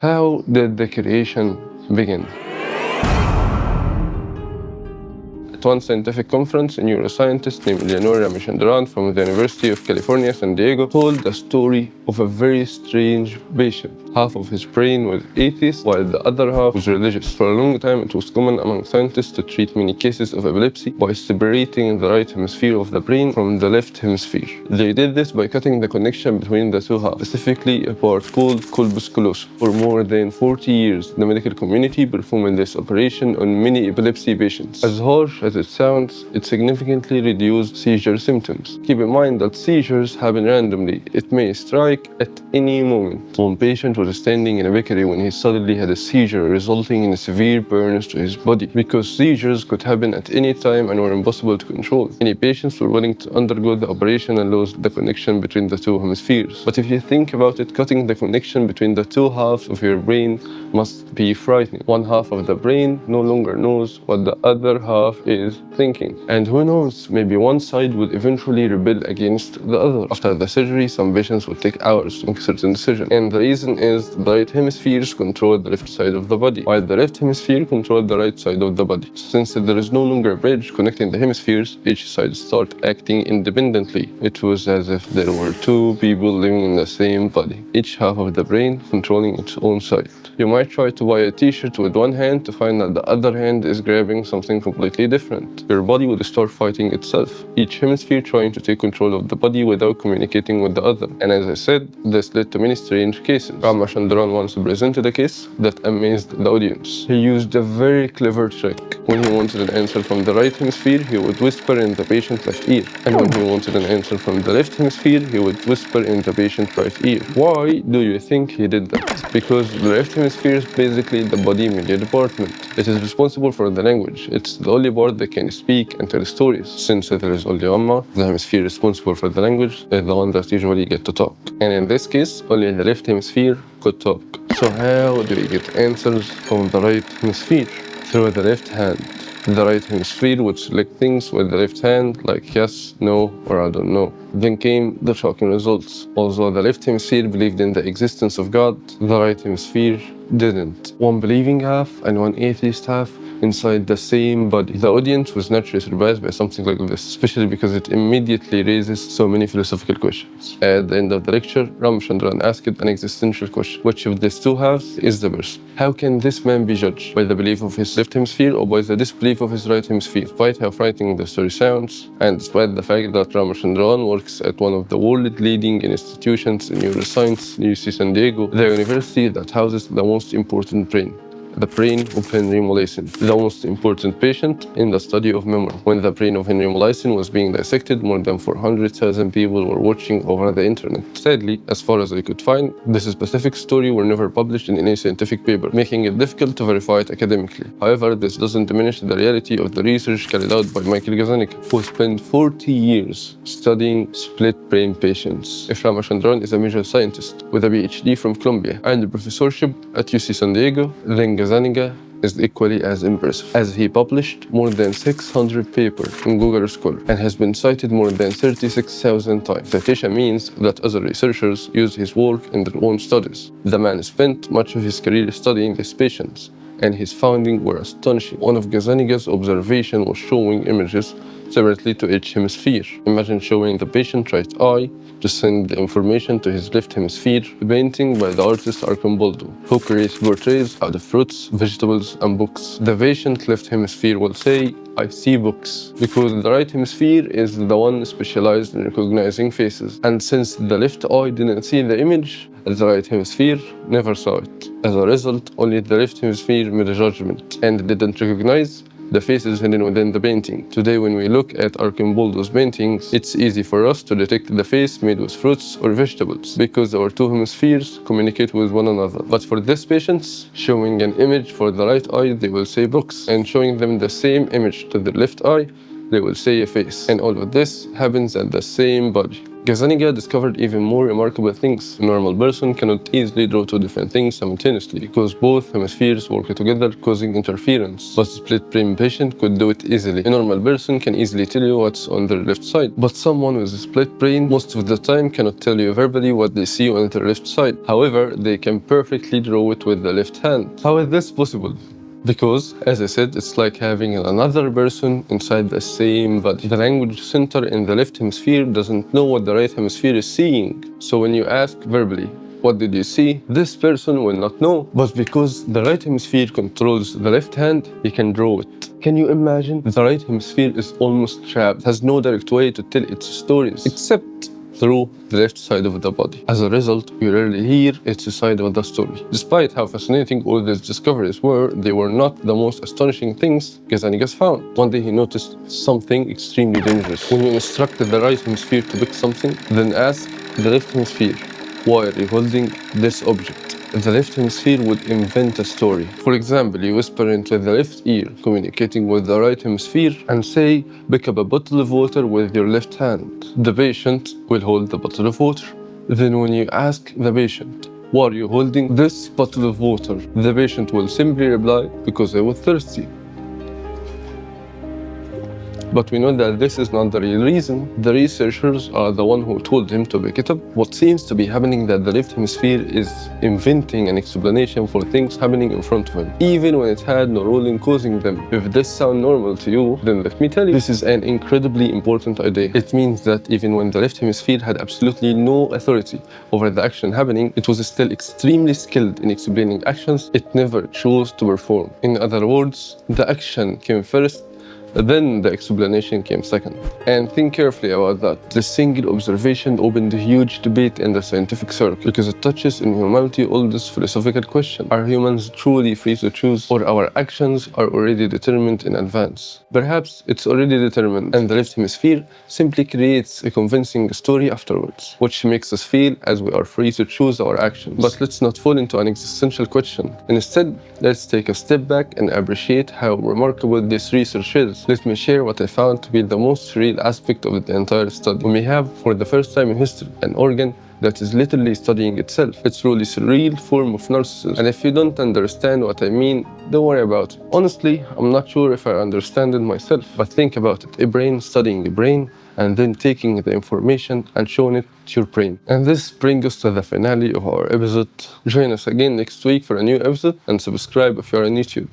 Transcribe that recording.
How did the creation begin? At one scientific conference, a neuroscientist named Leonor Ramachandran from the University of California, San Diego, told the story of a very strange patient. Half of his brain was atheist, while the other half was religious. For a long time, it was common among scientists to treat many cases of epilepsy by separating the right hemisphere of the brain from the left hemisphere. They did this by cutting the connection between the two halves, specifically a part called corpus callosum. For more than 40 years, the medical community performed this operation on many epilepsy patients. As harsh as it sounds, it significantly reduced seizure symptoms. Keep in mind that seizures happen randomly. It may strike at any moment. One patient was standing in a bakery when he suddenly had a seizure, resulting in severe burns to his body. Because seizures could happen at any time and were impossible to control, many patients were willing to undergo the operation and lose the connection between the two hemispheres. But if you think about it, cutting the connection between the two halves of your brain must be frightening. One half of the brain no longer knows what the other half is thinking. And who knows, maybe one side would eventually rebel against the other. After the surgery, some patients would take hours to make certain decisions. And the reason is the right hemispheres control the left side of the body, while the left hemisphere controls the right side of the body. Since there is no longer a bridge connecting the hemispheres, each side started acting independently. It was as if there were two people living in the same body, each half of the brain controlling its own side. You might try to buy a t-shirt with one hand to find that the other hand is grabbing something completely different. Your body would start fighting itself, each hemisphere trying to take control of the body without communicating with the other. And as I said, this led to many strange cases. Ramachandran once presented a case that amazed the audience. He used a very clever trick. When he wanted an answer from the right hemisphere, he would whisper in the patient's left ear. And when he wanted an answer from the left hemisphere, he would whisper in the patient's right ear. Why do you think he did that? Because the left hemisphere is basically the body media department. It is responsible for the language. It's the only part that can speak and tell stories. Since there is only one mouth, the hemisphere responsible for the language is the one that usually gets to talk. And in this case, only the left hemisphere could talk. So how do we get answers from the right hemisphere? Through the left hand. The right hemisphere would select things with the left hand, like yes, no, or I don't know. Then came the shocking results. Although the left hemisphere believed in the existence of God, the right hemisphere didn't. One believing half and one atheist half inside the same body. The audience was naturally surprised by something like this, especially because it immediately raises so many philosophical questions. At the end of the lecture, Ramachandran asked an existential question. Which of these two halves is the person? How can this man be judged? By the belief of his left hemisphere or by the disbelief of his right hemisphere? Despite how frightening the story sounds, and despite the fact that Ramachandran works at one of the world-leading institutions in neuroscience, UC San Diego, the university that houses the most important brain. The brain of Henry Molaison, the most important patient in the study of memory. When the brain of Henry Molaison was being dissected, more than 400,000 people were watching over the internet. Sadly, as far as I could find, this specific story were never published in any scientific paper, making it difficult to verify it academically. However, this doesn't diminish the reality of the research carried out by Michael Gazzaniga, who spent 40 years studying split brain patients. If Ramachandran is a major scientist with a PhD from Columbia and a professorship at UC San Diego, then Gazzaniga is equally as impressive, as he published more than 600 papers in Google Scholar and has been cited more than 36,000 times. Citation means that other researchers use his work in their own studies. The man spent much of his career studying these patients, and his findings were astonishing. One of Gazzaniga's observations was showing images separately to each hemisphere. Imagine showing the patient right eye to send the information to his left hemisphere, a painting by the artist Arcamboldo, who creates portraits out of fruits, vegetables, and books. The patient left hemisphere will say, I see books, because the right hemisphere is the one specialized in recognizing faces. And since the left eye didn't see the image, the right hemisphere never saw it. As a result, only the left hemisphere made a judgment and didn't recognize the faces hidden within the painting. Today, when we look at Arcamboldo's paintings, it's easy for us to detect the face made with fruits or vegetables because our two hemispheres communicate with one another. But for these patients, showing an image for the right eye, they will say books, and showing them the same image to the left eye, they will say a face. And all of this happens at the same body. Gazzaniga discovered even more remarkable things. A normal person cannot easily draw two different things simultaneously because both hemispheres work together, causing interference. But a split brain patient could do it easily. A normal person can easily tell you what's on their left side, but someone with a split brain most of the time cannot tell you verbally what they see on their left side. However, they can perfectly draw it with the left hand. How is this possible? Because, as I said, it's like having another person inside the same body. The language center in the left hemisphere doesn't know what the right hemisphere is seeing. So when you ask verbally, what did you see? This person will not know. But because the right hemisphere controls the left hand, he can draw it. Can you imagine? The right hemisphere is almost trapped, has no direct way to tell its stories, except through the left side of the body. As a result, we rarely hear its side of the story. Despite how fascinating all these discoveries were, they were not the most astonishing things Gazzaniga found. One day he noticed something extremely dangerous. When you instructed the right hemisphere to pick something, then ask the left hemisphere, why are you holding this object? The left hemisphere would invent a story. For example, you whisper into the left ear, communicating with the right hemisphere, and say, pick up a bottle of water with your left hand. The patient will hold the bottle of water. Then when you ask the patient, why are you holding this bottle of water? The patient will simply reply, because I was thirsty. But we know that this is not the real reason. The researchers are the one who told him to pick it up. What seems to be happening that the left hemisphere is inventing an explanation for things happening in front of him, even when it had no role in causing them. If this sounds normal to you, then let me tell you, this is an incredibly important idea. It means that even when the left hemisphere had absolutely no authority over the action happening, it was still extremely skilled in explaining actions it never chose to perform. In other words, the action came first, then the explanation came second. And think carefully about that. This single observation opened a huge debate in the scientific circle because it touches in humanity's oldest philosophical question. Are humans truly free to choose, or our actions are already determined in advance? Perhaps it's already determined, and the left hemisphere simply creates a convincing story afterwards, which makes us feel as we are free to choose our actions. But let's not fall into an existential question. Instead, let's take a step back and appreciate how remarkable this research is. Let me share what I found to be the most real aspect of the entire study. We have, for the first time in history, an organ that is literally studying itself. It's really a surreal form of narcissism. And if you don't understand what I mean, don't worry about it. Honestly, I'm not sure if I understand it myself, but think about it. A brain studying a brain, and then taking the information and showing it to your brain. And this brings us to the finale of our episode. Join us again next week for a new episode, and subscribe if you're on YouTube.